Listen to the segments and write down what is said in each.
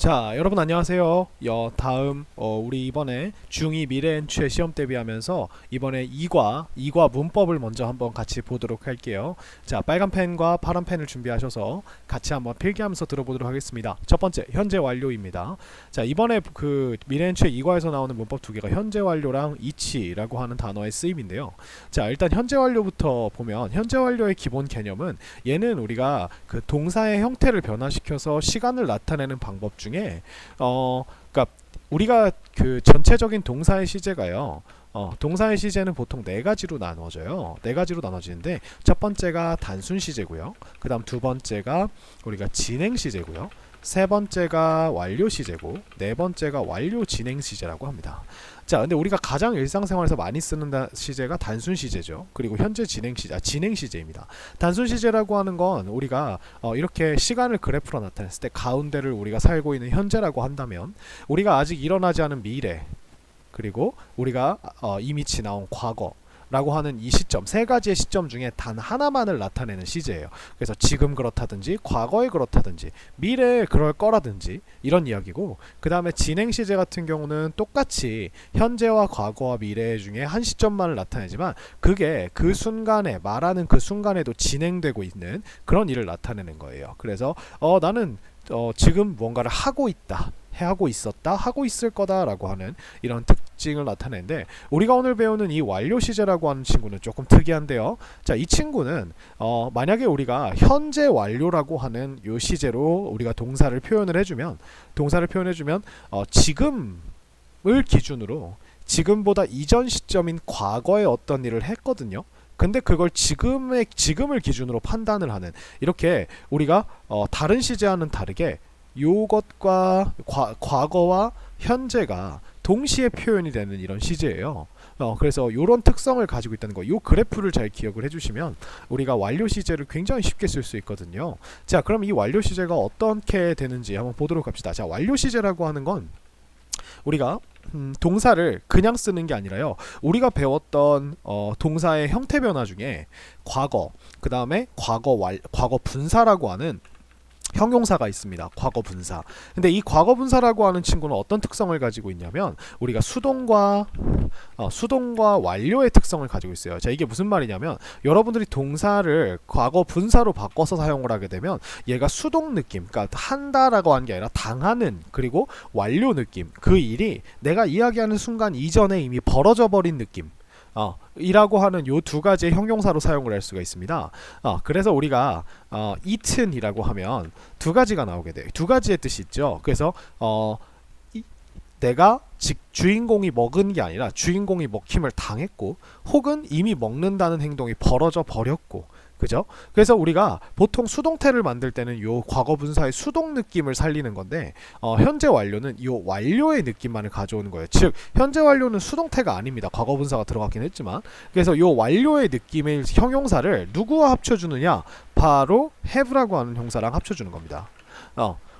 자, 여러분 안녕하세요. 다음 우리 이번에 중2 미래엔추의 시험 대비하면서 이번에 이과 문법을 먼저 한번 같이 보도록 할게요. 자, 빨간 펜과 파란 펜을 준비하셔서 같이 한번 필기하면서 들어보도록 하겠습니다. 첫 번째, 현재 완료입니다. 자, 이번에 그 미래엔추의 이과에서 나오는 문법 두 개가 현재 완료랑 이치라고 하는 단어의 쓰임인데요. 자, 일단 현재 완료부터 보면 현재 완료의 기본 개념은 얘는 우리가 그 동사의 형태를 변화시켜서 시간을 나타내는 방법 중에 그러니까 우리가 그 전체적인 동사의 시제가요. 동사의 시제는 보통 네 가지로 나눠져요. 네 가지로 나눠지는데 첫 번째가 단순 시제고요. 그다음 두 번째가 우리가 진행 시제고요. 세 번째가 완료 시제고 네 번째가 완료 진행 시제라고 합니다. 자, 근데 우리가 가장 일상생활에서 많이 쓰는 시제가 단순 시제죠. 그리고 현재 진행 시제입니다. 단순 시제라고 하는 건 우리가 이렇게 시간을 그래프로 나타냈을 때 가운데를 우리가 살고 있는 현재라고 한다면 우리가 아직 일어나지 않은 미래 그리고 우리가 이미 지나온 과거 라고 하는 이 시점, 세 가지의 시점 중에 단 하나만을 나타내는 시제예요. 그래서 지금 그렇다든지 과거에 그렇다든지 미래에 그럴 거라든지 이런 이야기고, 그 다음에 진행 시제 같은 경우는 똑같이 현재와 과거와 미래 중에 한 시점만을 나타내지만 그게 그 순간에 말하는 그 순간에도 진행되고 있는 그런 일을 나타내는 거예요. 그래서 나는 지금 무언가를 하고 있다, 하고 있었다, 하고 있을 거다라고 하는 이런 특징을 나타내는데, 우리가 오늘 배우는 이 완료 시제라고 하는 친구는 조금 특이한데요. 자, 이 친구는 만약에 우리가 현재 완료라고 하는 요 시제로 우리가 동사를 표현을 해주면 지금을 기준으로 지금보다 이전 시점인 과거에 어떤 일을 했거든요. 근데 그걸 지금을 기준으로 판단을 하는, 이렇게 우리가 다른 시제와는 다르게 요것과 과거와 현재가 동시에 표현이 되는 이런 시제예요. 그래서 이런 특성을 가지고 있다는 거, 이 그래프를 잘 기억을 해주시면 우리가 완료 시제를 굉장히 쉽게 쓸 수 있거든요. 자, 그럼 이 완료 시제가 어떻게 되는지 한번 보도록 합시다. 자, 완료 시제라고 하는 건 우리가 동사를 그냥 쓰는 게 아니라요, 우리가 배웠던 동사의 형태 변화 중에 과거, 그 다음에 과거 분사라고 하는 형용사가 있습니다. 과거 분사. 근데 이 과거 분사라고 하는 친구는 어떤 특성을 가지고 있냐면 우리가 수동과 완료의 특성을 가지고 있어요. 자, 이게 무슨 말이냐면 여러분들이 동사를 과거 분사로 바꿔서 사용을 하게 되면 얘가 수동 느낌, 그러니까 한다라고 하는 게 아니라 당하는, 그리고 완료 느낌, 그 일이 내가 이야기하는 순간 이전에 이미 벌어져 버린 느낌 이라고 하는 요 두 가지의 형용사로 사용을 할 수가 있습니다. 그래서 우리가 eaten이라고 하면 두 가지가 나오게 돼요. 두 가지의 뜻이 있죠. 그래서 내가 주인공이 먹은 게 아니라 주인공이 먹힘을 당했고, 혹은 이미 먹는다는 행동이 벌어져 버렸고, 그죠? 그래서 우리가 보통 수동태를 만들 때는 요 과거 분사의 수동 느낌을 살리는 건데, 현재 완료는 요 완료의 느낌만을 가져오는 거예요. 즉 현재 완료는 수동태가 아닙니다. 과거 분사가 들어갔긴 했지만. 그래서 요 완료의 느낌의 형용사를 누구와 합쳐주느냐, 바로 have라고 하는 형사랑 합쳐주는 겁니다.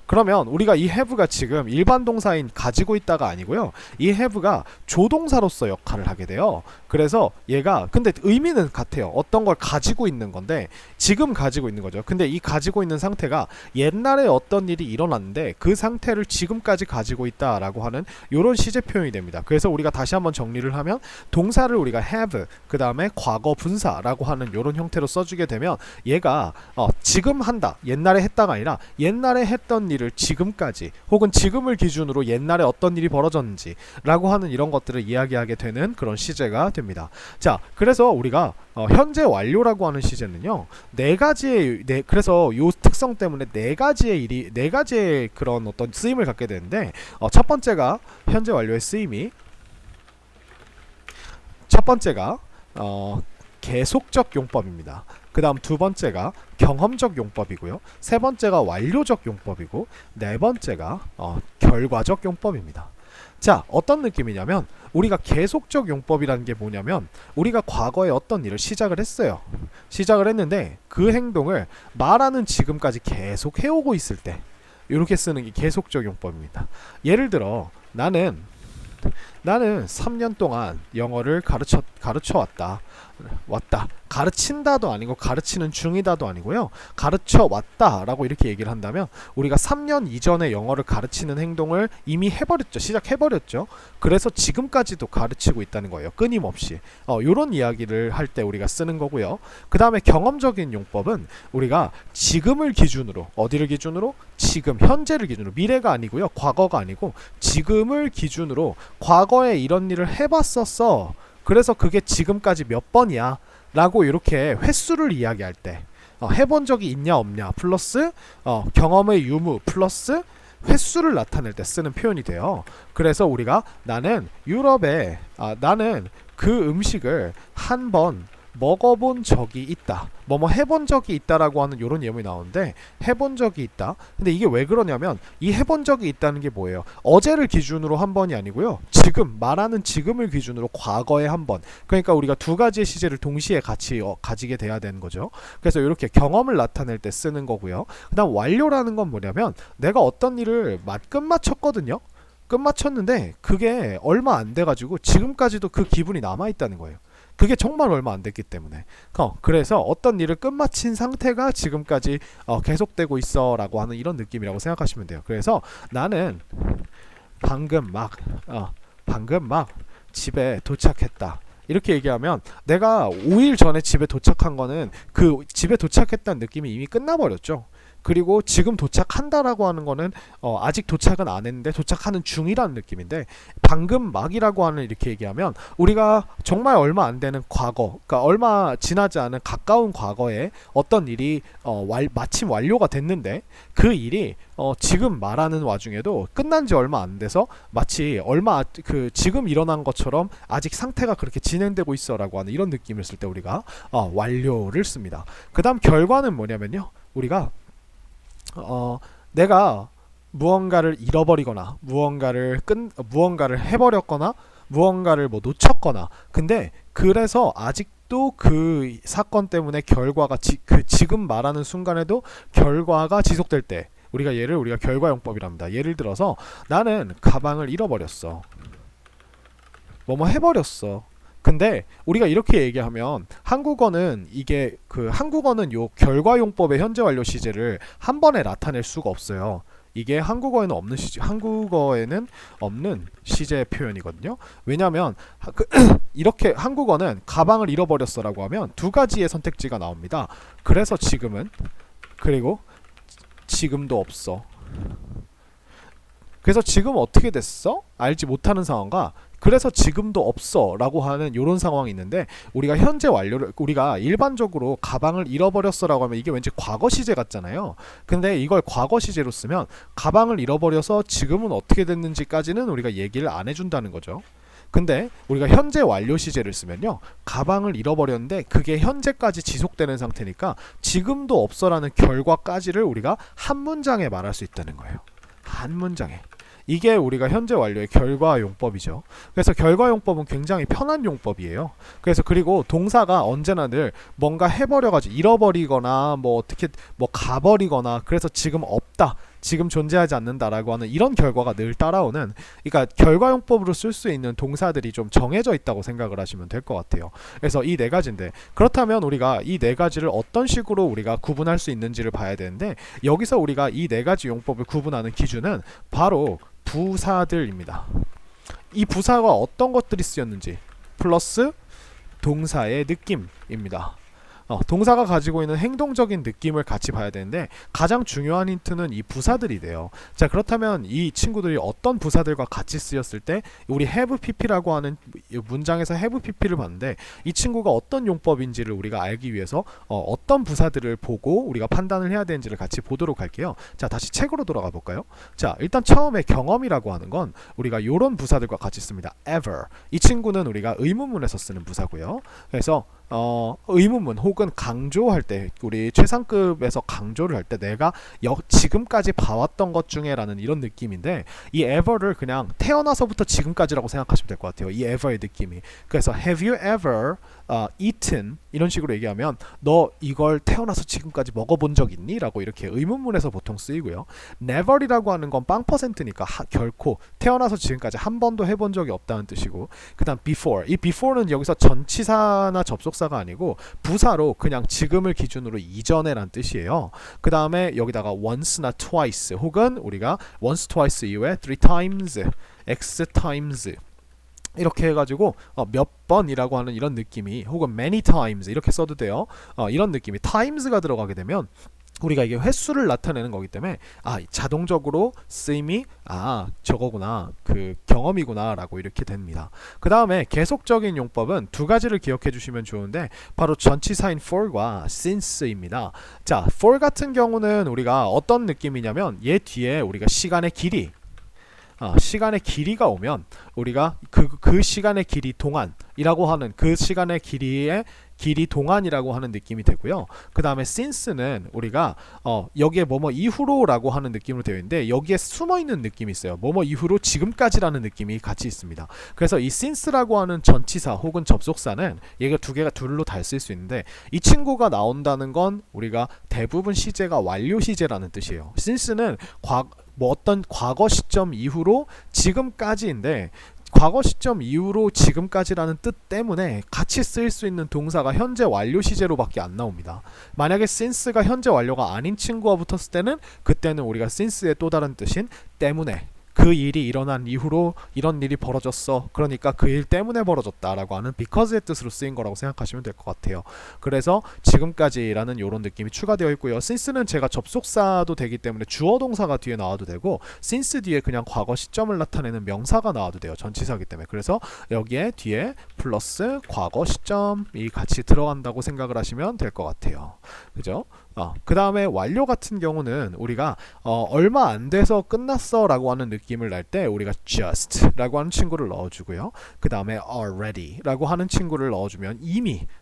그러면 우리가 이 have가 지금 일반 동사인 가지고 있다가 아니고요, 이 have가 조동사로서 역할을 하게 돼요. 그래서 얘가 근데 의미는 같아요. 어떤 걸 가지고 있는 건데 지금 가지고 있는 거죠. 근데 이 가지고 있는 상태가 옛날에 어떤 일이 일어났는데 그 상태를 지금까지 가지고 있다라고 하는 요런 시제 표현이 됩니다. 그래서 우리가 다시 한번 정리를 하면 동사를 우리가 have, 그 다음에 과거 분사라고 하는 요런 형태로 써주게 되면 얘가 지금 한다, 옛날에 했다가 아니라 옛날에 했던 일을 지금까지, 혹은 지금을 기준으로 옛날에 어떤 일이 벌어졌는지 라고 하는 이런 것들을 이야기하게 되는 그런 시제가 됩니다. 자, 그래서 우리가 현재 완료라고 하는 시제는요, 그래서 요 특성 때문에 네 가지의 그런 어떤 쓰임을 갖게 되는데, 첫 번째가 현재 완료의 쓰임이, 첫 번째가 계속적 용법입니다. 그 다음 두 번째가 경험적 용법이고요. 세 번째가 완료적 용법이고, 네 번째가 결과적 용법입니다. 자, 어떤 느낌이냐면 우리가 계속적 용법이라는 게 뭐냐면 우리가 과거에 어떤 일을 시작을 했어요. 시작을 했는데 그 행동을 말하는 지금까지 계속 해오고 있을 때 이렇게 쓰는 게 계속적 용법입니다. 예를 들어 나는 나는 3년 동안 영어를 가르쳐 왔다. 가르친다도 아니고 가르치는 중이다도 아니고요. 가르쳐 왔다라고 이렇게 얘기를 한다면 우리가 3년 이전에 영어를 가르치는 행동을 이미 해버렸죠. 시작해버렸죠. 그래서 지금까지도 가르치고 있다는 거예요. 끊임없이. 요런 이야기를 할 때 우리가 쓰는 거고요. 그 다음에 경험적인 용법은 우리가 지금을 기준으로, 어디를 기준으로? 지금, 현재를 기준으로, 미래가 아니고요. 과거가 아니고 지금을 기준으로 과거에 이런 일을 해봤었어. 그래서 그게 지금까지 몇 번이야 라고 이렇게 횟수를 이야기할 때 해본 적이 있냐 없냐 플러스 경험의 유무 플러스 횟수를 나타낼 때 쓰는 표현이 돼요. 그래서 우리가 나는 유럽에 나는 그 음식을 한 번 먹어본 적이 있다. 뭐뭐 해본 적이 있다라고 하는 이런 예문이 나오는데 해본 적이 있다. 근데 이게 왜 그러냐면 이 해본 적이 있다는 게 뭐예요? 어제를 기준으로 한 번이 아니고요. 지금 말하는 지금을 기준으로 과거에 한 번. 그러니까 우리가 두 가지의 시제를 동시에 같이 가지게 돼야 되는 거죠. 그래서 이렇게 경험을 나타낼 때 쓰는 거고요. 그다음 완료라는 건 뭐냐면 내가 어떤 일을 끝마쳤거든요. 끝마쳤는데 그게 얼마 안 돼가지고 지금까지도 그 기분이 남아있다는 거예요. 그게 정말 얼마 안 됐기 때문에 그래서 어떤 일을 끝마친 상태가 지금까지 계속되고 있어 라고 하는 이런 느낌이라고 생각하시면 돼요. 그래서 나는 방금 막 집에 도착했다 이렇게 얘기하면 내가 5일 전에 집에 도착한 거는 그 집에 도착했다는 느낌이 이미 끝나버렸죠. 그리고 지금 도착한다라고 하는 거는 아직 도착은 안 했는데 도착하는 중이라는 느낌인데 방금 막이라고 하는 이렇게 얘기하면 우리가 정말 얼마 안 되는 과거, 그러니까 얼마 지나지 않은 가까운 과거에 어떤 일이 마침 완료가 됐는데 그 일이 지금 말하는 와중에도 끝난 지 얼마 안 돼서 마치 지금 일어난 것처럼 아직 상태가 그렇게 진행되고 있어라고 하는 이런 느낌을 쓸 때 우리가 완료를 씁니다. 그 다음 결과는 뭐냐면요. 우리가 내가 무언가를 잃어버리거나 무언가를 해버렸거나 무언가를 놓쳤거나 근데 그래서 아직도 그 사건 때문에 결과가 지금 말하는 순간에도 결과가 지속될 때 우리가 결과용법이랍니다. 예를 들어서 나는 가방을 잃어버렸어. 뭐뭐 해버렸어. 근데 우리가 이렇게 얘기하면 한국어는 요 결과용법의 현재 완료 시제를 한 번에 나타낼 수가 없어요. 이게 한국어에는 없는 시제 표현이거든요. 왜냐하면 이렇게 한국어는 가방을 잃어버렸어라고 하면 두 가지의 선택지가 나옵니다. 그래서 지금은 그리고 지금도 없어. 그래서 지금 어떻게 됐어? 알지 못하는 상황과 그래서 지금도 없어 라고 하는 이런 상황이 있는데 우리가 현재 완료를 우리가 일반적으로 가방을 잃어버렸어 라고 하면 이게 왠지 과거 시제 같잖아요. 근데 이걸 과거 시제로 쓰면 가방을 잃어버려서 지금은 어떻게 됐는지까지는 우리가 얘기를 안 해준다는 거죠. 근데 우리가 현재 완료 시제를 쓰면요. 가방을 잃어버렸는데 그게 현재까지 지속되는 상태니까 지금도 없어라는 결과까지를 우리가 한 문장에 말할 수 있다는 거예요. 한 문장에. 이게 우리가 현재 완료의 결과용법이죠. 그래서 결과용법은 굉장히 편한 용법이에요. 그리고 동사가 언제나 늘 뭔가 해버려가지고 잃어버리거나 가버리거나 그래서 지금 없다. 지금 존재하지 않는다라고 하는 이런 결과가 늘 따라오는 그러니까 결과용법으로 쓸 수 있는 동사들이 좀 정해져 있다고 생각을 하시면 될 것 같아요. 그래서 이 네 가지인데 그렇다면 우리가 이 네 가지를 어떤 식으로 우리가 구분할 수 있는지를 봐야 되는데 여기서 우리가 이 네 가지 용법을 구분하는 기준은 바로 부사들입니다. 이 부사가 어떤 것들이 쓰였는지 플러스 동사의 느낌입니다. 동사가 가지고 있는 행동적인 느낌을 같이 봐야 되는데 가장 중요한 힌트는 이 부사들이 돼요. 자, 그렇다면 이 친구들이 어떤 부사들과 같이 쓰였을 때 우리 have pp라고 하는 문장에서 have pp를 봤는데 이 친구가 어떤 용법인지를 우리가 알기 위해서 어떤 부사들을 보고 우리가 판단을 해야 되는지를 같이 보도록 할게요. 자, 다시 책으로 돌아가 볼까요? 자, 일단 처음에 경험이라고 하는 건 우리가 이런 부사들과 같이 씁니다. ever. 이 친구는 우리가 의문문에서 쓰는 부사고요. 그래서 의문문 혹은 강조할 때 우리 최상급에서 강조를 할 때 내가 지금까지 봐왔던 것 중에라는 이런 느낌인데 이 ever를 그냥 태어나서부터 지금까지라고 생각하시면 될 것 같아요. 이 ever의 느낌이. 그래서 have you ever eaten 이런 식으로 얘기하면 너 이걸 태어나서 지금까지 먹어본 적 있니? 라고 이렇게 의문문에서 보통 쓰이고요. never이라고 하는 건 빵 퍼센트니까 결코 태어나서 지금까지 한 번도 해본 적이 없다는 뜻이고 그 다음 before 이 before는 여기서 전치사나 접속사가 아니고 부사로 그냥 지금을 기준으로 이전에 란 뜻이에요. 그 다음에 여기다가 once나 twice 혹은 우리가 once, twice 이후에 three times, x times 이렇게 해가지고 몇 번이라고 하는 이런 느낌이 혹은 many times 이렇게 써도 돼요. 이런 느낌이 times가 들어가게 되면 우리가 이게 횟수를 나타내는 거기 때문에 자동적으로 쓰임이 저거구나 그 경험이구나 라고 이렇게 됩니다. 그 다음에 계속적인 용법은 두 가지를 기억해 주시면 좋은데 바로 전치사인 for과 since입니다. 자, for 같은 경우는 우리가 어떤 느낌이냐면 얘 뒤에 우리가 시간의 길이 시간의 길이가 오면 우리가 그 시간의 길이 동안이라고 하는 그 시간의 길이 동안이라고 하는 느낌이 되고요. 그 다음에 since는 우리가 여기에 뭐뭐 이후로라고 하는 느낌으로 되어 있는데 여기에 숨어있는 느낌이 있어요. 뭐뭐 이후로 지금까지라는 느낌이 같이 있습니다. 그래서 이 since라고 하는 전치사 혹은 접속사는 얘가 두 개가 둘로 다 쓸 수 있는데 이 친구가 나온다는 건 우리가 대부분 시제가 완료 시제라는 뜻이에요. since는 어떤 과거 시점 이후로 지금까지인데 과거 시점 이후로 지금까지라는 뜻 때문에 같이 쓰일 수 있는 동사가 현재 완료 시제로밖에 안 나옵니다. 만약에 since가 현재 완료가 아닌 친구와 붙었을 때는 그때는 우리가 since의 또 다른 뜻인 때문에 그 일이 일어난 이후로 이런 일이 벌어졌어. 그러니까 그 일 때문에 벌어졌다라고 하는 because의 뜻으로 쓰인 거라고 생각하시면 될 것 같아요. 그래서 지금까지라는 이런 느낌이 추가되어 있고요. since는 제가 접속사도 되기 때문에 주어 동사가 뒤에 나와도 되고 since 뒤에 그냥 과거 시점을 나타내는 명사가 나와도 돼요. 전치사이기 때문에. 그래서 여기에 뒤에 플러스 과거 시점이 같이 들어간다고 생각을 하시면 될 것 같아요. 그죠? 그 다음에 완료 같은 경우는 우리가 얼마 안 돼서 끝났어 라고 하는 느낌을 낼 때 우리가 just 라고 하는 친구를 넣어주고요. 그 다음에 already 라고 하는 친구를 넣어주면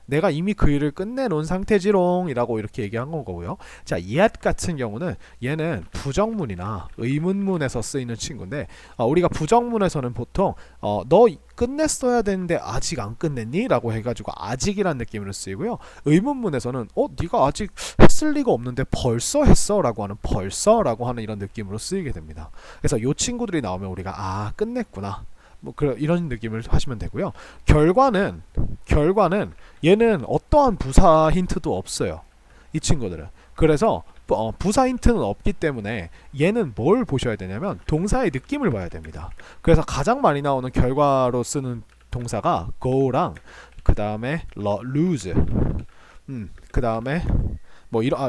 내가 이미 그 일을 끝내놓은 상태지롱 이라고 이렇게 얘기한 거고요. 자, yet 같은 경우는 얘는 부정문이나 의문문에서 쓰이는 친구인데 우리가 부정문에서는 보통 너 끝냈어야 되는데 아직 안 끝냈니? 라고 해가지고 아직이란 느낌으로 쓰이고요. 의문문에서는 네가 아직 했을 리가 없는데 벌써 했어? 라고 하는 벌써 라고 하는 이런 느낌으로 쓰이게 됩니다. 그래서 이 친구들이 나오면 우리가 끝냈구나 이런 느낌을 하시면 되고요. 결과는 얘는 어떠한 부사 힌트도 없어요. 이 친구들은. 그래서 부사 힌트는 없기 때문에 얘는 뭘 보셔야 되냐면 동사의 느낌을 봐야 됩니다. 그래서 가장 많이 나오는 결과로 쓰는 동사가 go랑 그 다음에 lose 그 다음에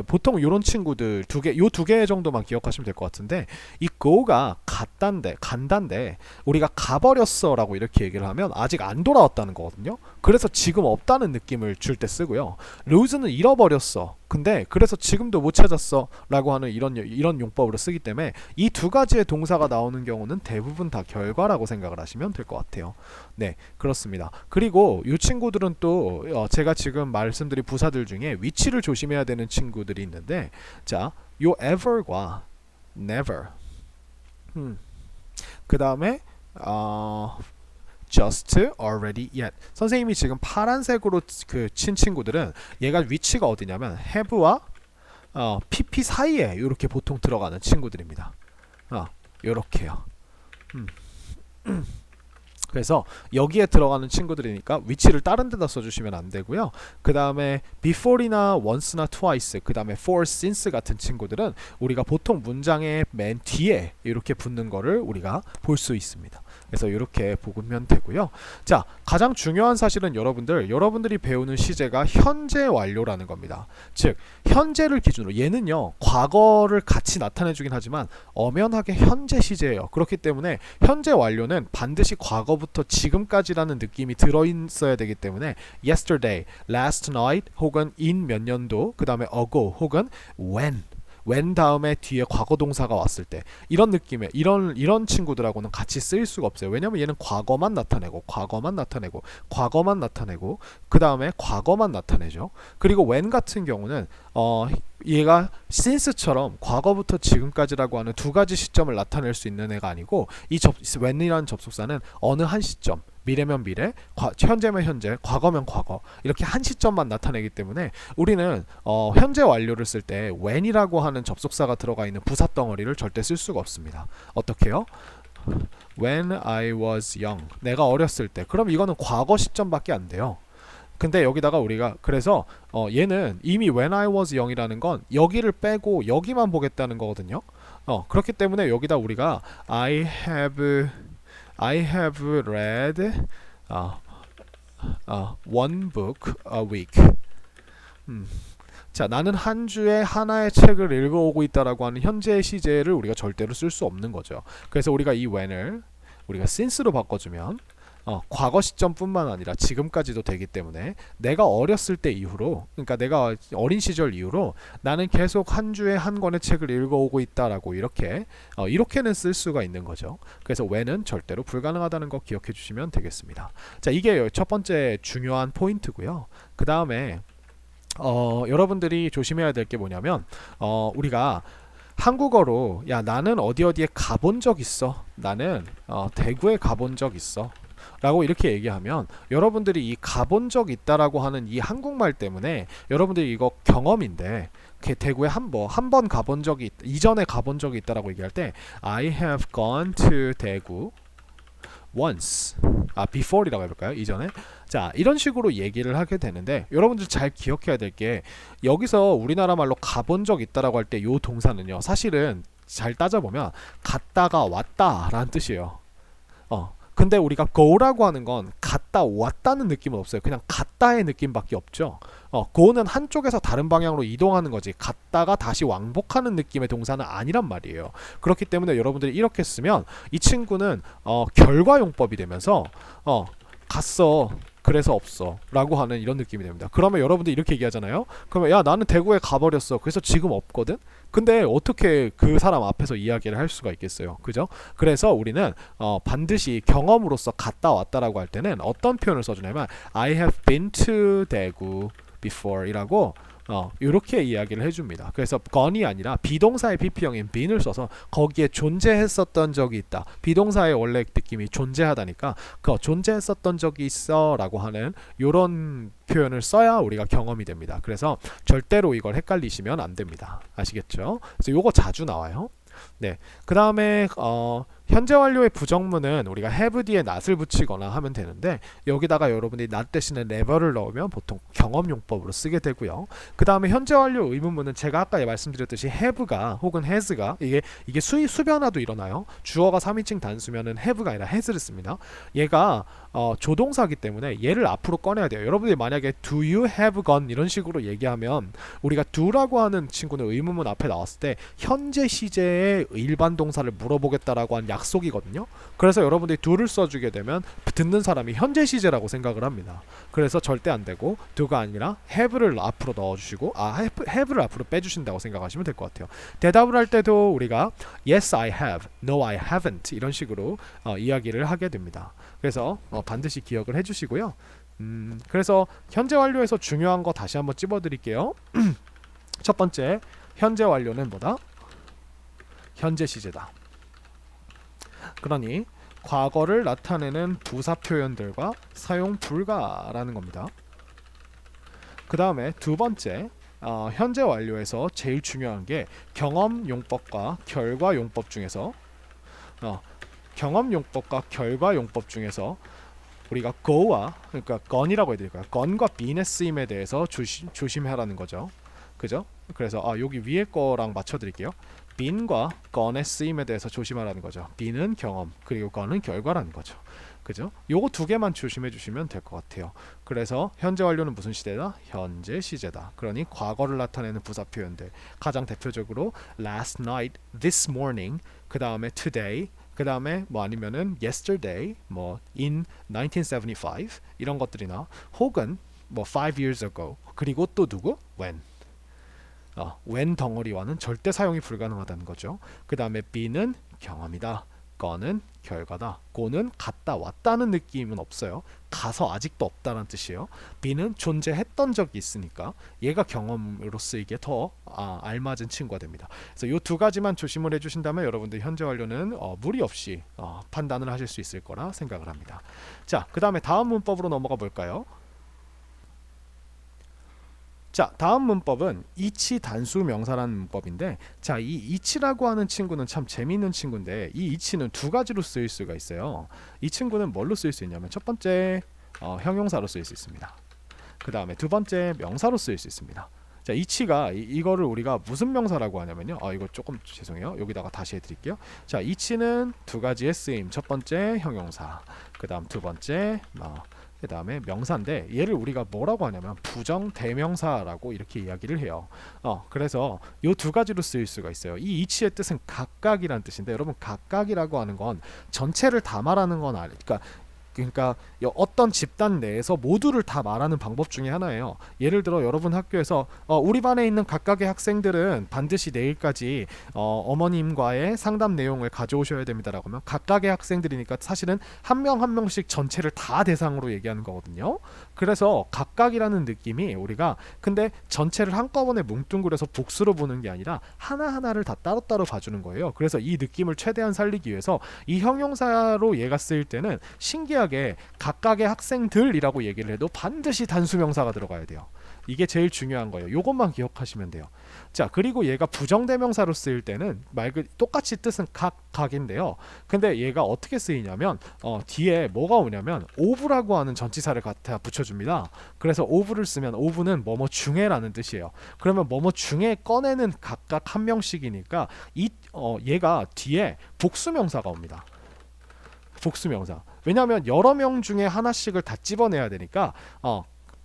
보통 이런 친구들 요 두 개 정도만 기억하시면 될 것 같은데 이 go가 간단데 우리가 가버렸어 라고 이렇게 얘기를 하면 아직 안 돌아왔다는 거거든요. 그래서 지금 없다는 느낌을 줄 때 쓰고요. lose는 잃어버렸어. 근데 그래서 지금도 못 찾았어 라고 하는 이런 용법으로 쓰기 때문에 이 두 가지의 동사가 나오는 경우는 대부분 다 결과라고 생각을 하시면 될 것 같아요. 네, 그렇습니다. 그리고 이 친구들은 또 제가 지금 말씀드린 부사들 중에 위치를 조심해야 되는 친구들이 있는데 자, 요 ever과 never 그 다음에 just, already, yet. 선생님이 지금 파란색으로 친 친구들은 얘가 위치가 어디냐면 have와 pp 사이에 이렇게 보통 들어가는 친구들입니다. 요렇게요. 그래서 여기에 들어가는 친구들이니까 위치를 다른 데다 써주시면 안 되고요. 그 다음에 before이나 once나 twice, 그 다음에 for, since 같은 친구들은 우리가 보통 문장의 맨 뒤에 이렇게 붙는 거를 우리가 볼 수 있습니다. 그래서 이렇게 보면 되고요. 자, 가장 중요한 사실은 여러분들이 배우는 시제가 현재 완료라는 겁니다. 즉 현재를 기준으로 얘는요 과거를 같이 나타내주긴 하지만 엄연하게 현재 시제예요. 그렇기 때문에 현재 완료는 반드시 과거부터 지금까지라는 느낌이 들어있어야 되기 때문에 yesterday, last night 혹은 in 몇 년도 그 다음에 ago 혹은 when when 다음에 뒤에 과거 동사가 왔을 때 이런 느낌의 이런 친구들하고는 같이 쓰일 수가 없어요. 왜냐면 얘는 과거만 나타내고 그 다음에 과거만 나타내죠. 그리고 when 같은 경우는 얘가 since처럼 과거부터 지금까지라고 하는 두 가지 시점을 나타낼 수 있는 애가 아니고 이 when이라는 접속사는 어느 한 시점, 미래면 미래, 현재면 현재, 과거면 과거 이렇게 한 시점만 나타내기 때문에 우리는 현재 완료를 쓸 때 when이라고 하는 접속사가 들어가 있는 부사 덩어리를 절대 쓸 수가 없습니다. 어떻게요? When I was young, 내가 어렸을 때. 그럼 이거는 과거 시점밖에 안 돼요. 근데 여기다가 우리가 그래서 얘는 이미 when I was young이라는 건 여기를 빼고 여기만 보겠다는 거거든요. 그렇기 때문에 여기다 우리가 I have read one book a week. 자, 나는 한 주에 하나의 책을 읽어오고 있다라고 하는 현재 시제를 우리가 절대로 쓸 수 없는 거죠. 그래서 우리가 이 when을 우리가 since로 바꿔주면 과거 시점뿐만 아니라 지금까지도 되기 때문에 내가 어렸을 때 이후로, 그러니까 내가 어린 시절 이후로 나는 계속 한 주에 한 권의 책을 읽어오고 있다라고 이렇게는 쓸 수가 있는 거죠. 그래서 when은 절대로 불가능하다는 거 기억해 주시면 되겠습니다. 자, 이게 첫 번째 중요한 포인트고요. 그 다음에 여러분들이 조심해야 될 게 뭐냐면 우리가 한국어로 야 나는 어디에 가본 적 있어, 나는 대구에 가본 적 있어 라고 이렇게 얘기하면 여러분들이 이 가본 적 있다라고 하는 이 한국말 때문에 여러분들이 이거 경험인데 대구에 한 번 가본 적이 이전에 가본 적이 있다라고 얘기할 때 I have gone to 대구 once, before이라고 해볼까요? 이전에. 자, 이런 식으로 얘기를 하게 되는데 여러분들 잘 기억해야 될 게 여기서 우리나라 말로 가본 적 있다라고 할 때 요 동사는요 사실은 잘 따져보면 갔다가 왔다 라는 뜻이에요. 근데 우리가 go라고 하는 건 갔다 왔다는 느낌은 없어요. 그냥 갔다의 느낌밖에 없죠. go는 한쪽에서 다른 방향으로 이동하는 거지 갔다가 다시 왕복하는 느낌의 동사는 아니란 말이에요. 그렇기 때문에 여러분들이 이렇게 쓰면 이 친구는 결과용법이 되면서 갔어 그래서 없어 라고 하는 이런 느낌이 됩니다. 그러면 여러분들 이렇게 얘기하잖아요. 그러면 야 나는 대구에 가버렸어 그래서 지금 없거든. 근데 어떻게 그 사람 앞에서 이야기를 할 수가 있겠어요. 그죠? 그래서 우리는 반드시 경험으로서 갔다 왔다라고 할 때는 어떤 표현을 써주냐면 I have been to 대구 before 이라고 이렇게 이야기를 해줍니다. 그래서 gone이 아니라 비동사의 BP형인 been을 써서 거기에 존재했었던 적이 있다. 비동사의 원래 느낌이 존재하다니까 그 존재했었던 적이 있어 라고 하는 이런 표현을 써야 우리가 경험이 됩니다. 그래서 절대로 이걸 헷갈리시면 안 됩니다. 아시겠죠? 그래서 요거 자주 나와요. 네, 그 다음에 현재 완료의 부정문은 우리가 have 뒤에 not을 붙이거나 하면 되는데 여기다가 여러분들이 not 대신에 never를 넣으면 보통 경험용법으로 쓰게 되고요. 그 다음에 현재 완료 의문문은 제가 아까 말씀드렸듯이 have가 혹은 has가 이게 수변화도 일어나요. 주어가 3인칭 단수면은 have가 아니라 has를 씁니다. 얘가 조동사기 때문에 얘를 앞으로 꺼내야 돼요. 여러분들이 만약에 do you have gone 이런 식으로 얘기하면 우리가 do라고 하는 친구는 의문문 앞에 나왔을 때 현재 시제의 일반 동사를 물어보겠다라고 하는 약속이거든요. 그래서 여러분들이 do를 써주게 되면 듣는 사람이 현재 시제라고 생각을 합니다. 그래서 절대 안 되고 do가 아니라 have를 앞으로 넣어주시고 have를 앞으로 빼주신다고 생각하시면 될 것 같아요. 대답을 할 때도 우리가 yes I have, no I haven't 이런 식으로 이야기를 하게 됩니다. 그래서 반드시 기억을 해주시고요. 그래서 현재 완료에서 중요한 거 다시 한번 찝어드릴게요. 첫 번째 현재 완료는 뭐다? 현재 시제다. 그러니 과거를 나타내는 부사 표현들과 사용 불가라는 겁니다. 그 다음에 두 번째 현재 완료에서 제일 중요한 게 경험용법과 결과용법 중에서 경험용법과 결과용법 중에서 우리가 go와 그러니까 gone이라고 해드릴까요? gone과 bene의 쓰임에 대해서 조심하라는 거죠. 그죠? 그래서 여기 위에 거랑 맞춰드릴게요. bene과 gone의 쓰임에 대해서 조심하라는 거죠. bene은 경험 그리고 gone은 결과라는 거죠. 그죠? 요거 두 개만 조심해 주시면 될 것 같아요. 그래서 현재 완료는 무슨 시제다? 현재 시제다. 그러니 과거를 나타내는 부사 표현들 가장 대표적으로 last night, this morning, 그 다음에 today, 그 다음에 뭐 아니면은 yesterday, 뭐 in 1975 이런 것들이나 혹은 뭐 5 years ago 그리고 또 누구? when when 덩어리와는 절대 사용이 불가능하다는 거죠. 그 다음에 be는 경험이다. go는 결과다. go는 갔다 왔다는 느낌은 없어요. 가서 아직도 없다는 뜻이에요. be는 존재했던 적이 있으니까 얘가 경험으로 쓰이기에 더 알맞은 친구가 됩니다. 그래서 이 두 가지만 조심을 해주신다면 여러분들 현재 완료는 무리 없이 판단을 하실 수 있을 거라 생각을 합니다. 자, 그 다음에 다음 문법으로 넘어가 볼까요? 자, 다음 문법은 이치 단수 명사라는 문법인데, 자, 이 이치라고 하는 친구는 참 재미있는 친구인데, 이 이치는 두 가지로 쓰일 수가 있어요. 이 친구는 뭘로 쓰일 수 있냐면, 첫 번째 형용사로 쓰일 수 있습니다. 그 다음에 두 번째 명사로 쓰일 수 있습니다. 자, 이치가 이거를 우리가 무슨 명사라고 하냐면요. 이거 조금 죄송해요. 여기다가 다시 해드릴게요. 자, 이치는 두 가지의 쓰임. 첫 번째 형용사, 그 다음 두 번째 그 다음에 명사인데, 얘를 우리가 뭐라고 하냐면 부정 대명사라고 이렇게 이야기를 해요. 그래서 이 두 가지로 쓰일 수가 있어요. 이 이치의 뜻은 각각이란 뜻인데, 여러분 각각이라고 하는 건 전체를 다 말하는 건 그러니까 어떤 집단 내에서 모두를 다 말하는 방법 중에 하나예요. 예를 들어 여러분 학교에서 우리 반에 있는 각각의 학생들은 반드시 내일까지 어머님과의 상담 내용을 가져오셔야 됩니다라고 하면, 각각의 학생들이니까 사실은 한 명 한 명씩 전체를 다 대상으로 얘기하는 거거든요. 그래서 각각이라는 느낌이 우리가 근데 전체를 한꺼번에 뭉뚱그려서 복수로 보는 게 아니라 하나하나를 다 따로따로 봐주는 거예요. 그래서 이 느낌을 최대한 살리기 위해서 이 형용사로 얘가 쓰일 때는 신기하게 각각의 학생들이라고 얘기를 해도 반드시 단수명사가 들어가야 돼요. 이게 제일 중요한 거예요. 요것만 기억하시면 돼요. 자, 그리고 얘가 부정대명사로 쓰일 때는 똑같이 뜻은 각인데요. 근데 얘가 어떻게 쓰이냐면 뒤에 뭐가 오냐면 of라고 하는 전치사를 갖다 붙여줍니다. 그래서 of를 쓰면 of는 뭐뭐 중에라는 뜻이에요. 그러면 뭐뭐 중에 꺼내는 각각 한 명씩이니까 얘가 뒤에 복수명사가 옵니다. 복수명사. 왜냐하면 여러 명 중에 하나씩을 다 집어내야 되니까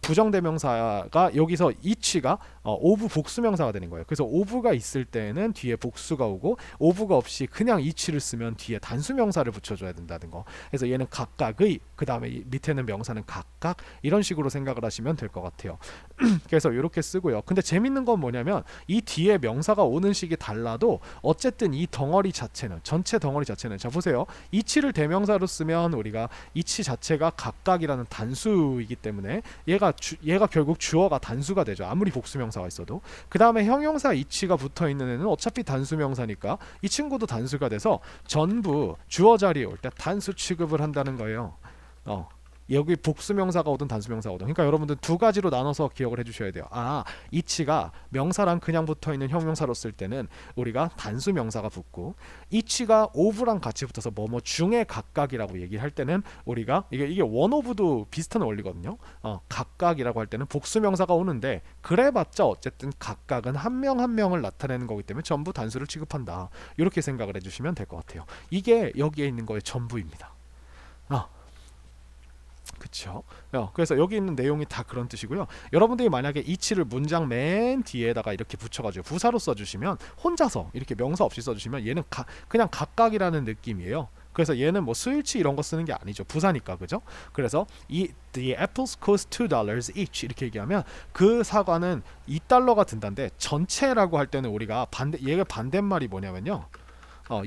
부정대명사가 여기서 each가 of 복수명사가 되는 거예요. 그래서 of가 있을 때는 뒤에 복수가 오고, of가 없이 그냥 each를 쓰면 뒤에 단수명사를 붙여줘야 된다는 거. 그래서 얘는 각각의, 그 다음에 밑에는 명사는 각각, 이런 식으로 생각을 하시면 될 것 같아요. 그래서 이렇게 쓰고요. 근데 재밌는 건 뭐냐면 이 뒤에 명사가 오는 식이 달라도 어쨌든 이 덩어리 자체는, 전체 덩어리 자체는, 자 보세요. each를 대명사로 쓰면 우리가 each 자체가 각각이라는 단수이기 때문에 얘가 결국 주어가 단수가 되죠. 아무리 복수명사가 있어도. 그 다음에 형용사 each가 붙어있는 애는 어차피 단수명사니까 이 친구도 단수가 돼서 전부 주어 자리에 올 때 단수 취급을 한다는 거예요. 여기 복수명사가 오든 단수명사가 오든. 그러니까 여러분들 두 가지로 나눠서 기억을 해주셔야 돼요. each가 명사랑 그냥 붙어있는 형용사로 쓸 때는 우리가 단수명사가 붙고, each가 of랑 같이 붙어서 뭐뭐 중에 각각이라고 얘기할 때는 우리가 이게 one of도 비슷한 원리거든요. 각각이라고 할 때는 복수명사가 오는데, 그래봤자 어쨌든 각각은 한 명 한 명을 나타내는 거기 때문에 전부 단수를 취급한다. 이렇게 생각을 해주시면 될 것 같아요. 이게 여기에 있는 거의 전부입니다. 그쵸? 그래서 여기 있는 내용이 다 그런 뜻이고요. 여러분들이 만약에 each를 문장 맨 뒤에다가 이렇게 붙여가지고 부사로 써주시면, 혼자서 이렇게 명사 없이 써주시면 얘는 그냥 각각이라는 느낌이에요. 그래서 얘는 뭐 스위치 이런 거 쓰는 게 아니죠. 부사니까, 그죠? 그래서 the apples cost $2 each 이렇게 얘기하면 그 사과는 $2가 든다는데, 전체라고 할 때는 우리가 얘가 반대말이 뭐냐면요.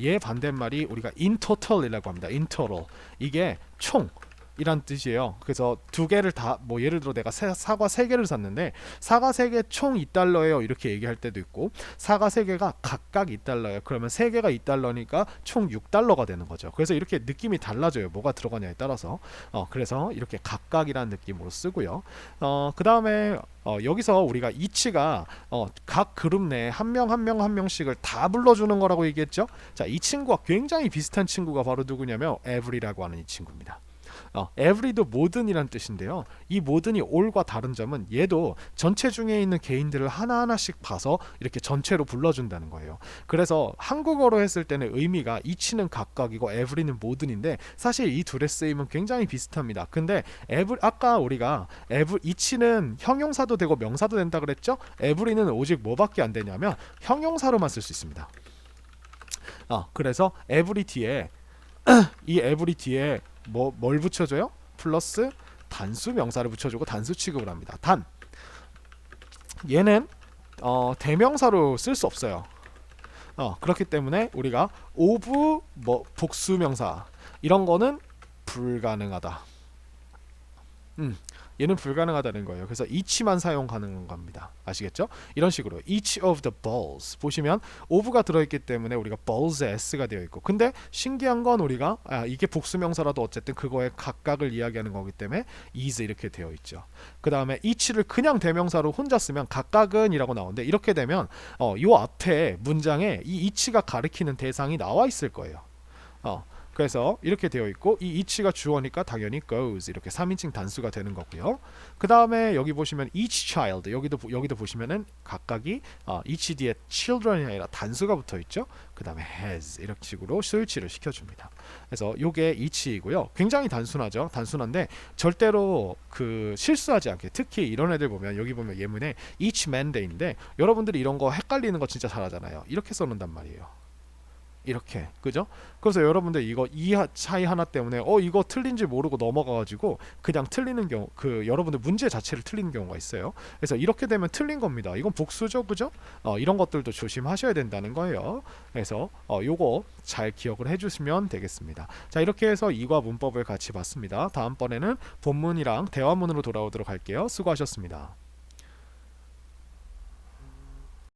얘 반대말이 우리가 in total이라고 합니다. in total. 이게 총 이란 뜻이에요. 그래서 두 개를 다, 뭐 예를 들어 내가 사과 3개를 샀는데 사과 3개 총 $2예요 이렇게 얘기할 때도 있고, 사과 3개가 각각 $2예요. 그러면 3개가 $2니까 총 $6가 되는 거죠. 그래서 이렇게 느낌이 달라져요. 뭐가 들어가냐에 따라서. 그래서 이렇게 각각이라는 느낌으로 쓰고요. 그 다음에 여기서 우리가 each가 각 그룹 내에 한 명 한 명씩을 다 불러주는 거라고 얘기했죠. 자, 이 친구와 굉장히 비슷한 친구가 바로 누구냐면 every라고 하는 이 친구입니다. every도 모든이란 뜻인데요. 이 모든이 all과 다른 점은 얘도 전체 중에 있는 개인들을 하나하나씩 봐서 이렇게 전체로 불러준다는 거예요. 그래서 한국어로 했을 때는 의미가 each는 각각이고 every는 모든인데, 사실 이 둘의 쓰임은 굉장히 비슷합니다. 근데 아까 우리가 each는 형용사도 되고 명사도 된다 그랬죠? every는 오직 뭐밖에 안 되냐면 형용사로만 쓸 수 있습니다. 그래서 every 뒤에 이 every 뒤에 뭘 붙여줘요? 플러스 단수 명사를 붙여주고 단수 취급을 합니다. 얘는 대명사로 쓸 수 없어요. 그렇기 때문에 우리가 of 뭐 복수명사 이런 거는 불가능하다. 얘는 불가능하다는 거예요. 그래서 each만 사용 가능한 겁니다. 아시겠죠? 이런 식으로 each of the balls 보시면 of가 들어있기 때문에 우리가 balls에 s가 되어 있고, 근데 신기한 건 우리가 이게 복수명사라도 어쨌든 그거의 각각을 이야기하는 거기 때문에 is 이렇게 되어 있죠. 그 다음에 each를 그냥 대명사로 혼자 쓰면 각각은 이라고 나오는데, 이렇게 되면 요 앞에 문장에 이 each가 가리키는 대상이 나와 있을 거예요. 그래서 이렇게 되어 있고, 이 each가 주어니까 당연히 goes 이렇게 3인칭 단수가 되는 거고요. 그 다음에 여기 보시면 each child, 여기도 보시면은 각각이 each 뒤에 children이 아니라 단수가 붙어 있죠. 그 다음에 has 이렇게 식으로 스위치를 시켜줍니다. 그래서 요게 each이고요. 굉장히 단순하죠. 단순한데 절대로 그 실수하지 않게, 특히 이런 애들 보면 여기 보면 예문에 each man day인데 여러분들이 이런 거 헷갈리는 거 진짜 잘하잖아요. 이렇게 써놓는단 말이에요. 이렇게, 그죠? 그래서 여러분들 이거 이 차이 하나 때문에 이거 틀린지 모르고 넘어가가지고 그냥 틀리는 경우, 그 여러분들 문제 자체를 틀리는 경우가 있어요. 그래서 이렇게 되면 틀린 겁니다. 이건 복수죠, 그죠? 이런 것들도 조심하셔야 된다는 거예요. 그래서 요거 잘 기억을 해주시면 되겠습니다. 자, 이렇게 해서 이과 문법을 같이 봤습니다. 다음번에는 본문이랑 대화문으로 돌아오도록 할게요. 수고하셨습니다.